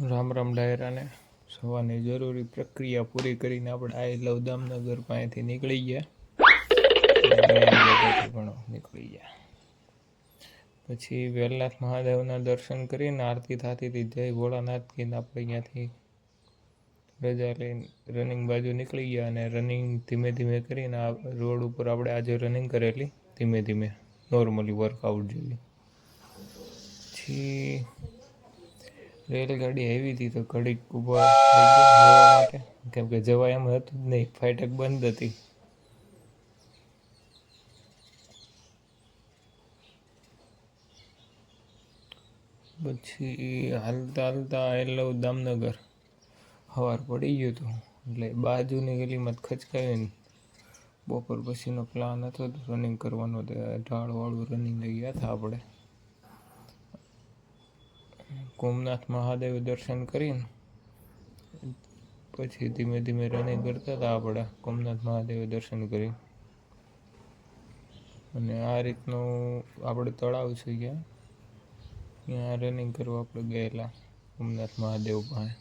રામ રામ ડાયરાને સવારની જરૂરી પ્રક્રિયા પૂરી કરીને આપણે આઈ લવ દામનગર પાસેથી નીકળી ગયા ઘણો નીકળી ગયા પછી વેલનાથ મહાદેવના દર્શન કરીને આરતી થતી હતી જય ભોળાનાથ કહીને આપણે અહીંયાથી રજા લઈને રનિંગ બાજુ નીકળી ગયા અને રનિંગ ધીમે ધીમે કરીને આ રોડ ઉપર આપણે આજે રનિંગ કરેલી ધીમે ધીમે નોર્મલી વર્કઆઉટ જેવી પછી રેલગાડી આવી હતી તો ઘડીક ઊભા થઈ ગયા જવા માટે કેમ કે જવા એમ હતું જ નહીં ફાટક બંધ હતી પછી હાલતા હાલતા આઈ લવ દામનગર સવાર પડી ગયું હતું એટલે બાજુની ગલીમાં ખચકાવીને બપોર પછીનો પ્લાન હતો રનિંગ કરવાનો ઢાળવાળું રનિંગ લઈ ગયા હતા આપણે કોમનાથ મહાદેવ દર્શન કરીને પછી ધીમે ધીમે રનિંગ કરતા હતા આપણે કોમનાથ મહાદેવ દર્શન કરી અને આ રીતનું આપણે તળાવ છે ત્યાં રનિંગ કરવા આપણે ગયેલા કોમનાથ મહાદેવ પાસે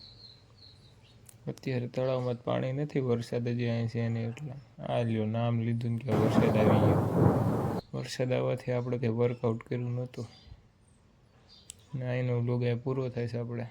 અત્યારે તળાવમાં પાણી નથી વરસાદ જ અહીં છે ને એટલે આ લ્યો નામ લીધું ને કે વરસાદ આવી ગયો વરસાદ આવવાથી આપણે કંઈ વર્કઆઉટ કર્યું નહોતું ને અહીંનો વ્લોગ પૂરો થાય છે આપણે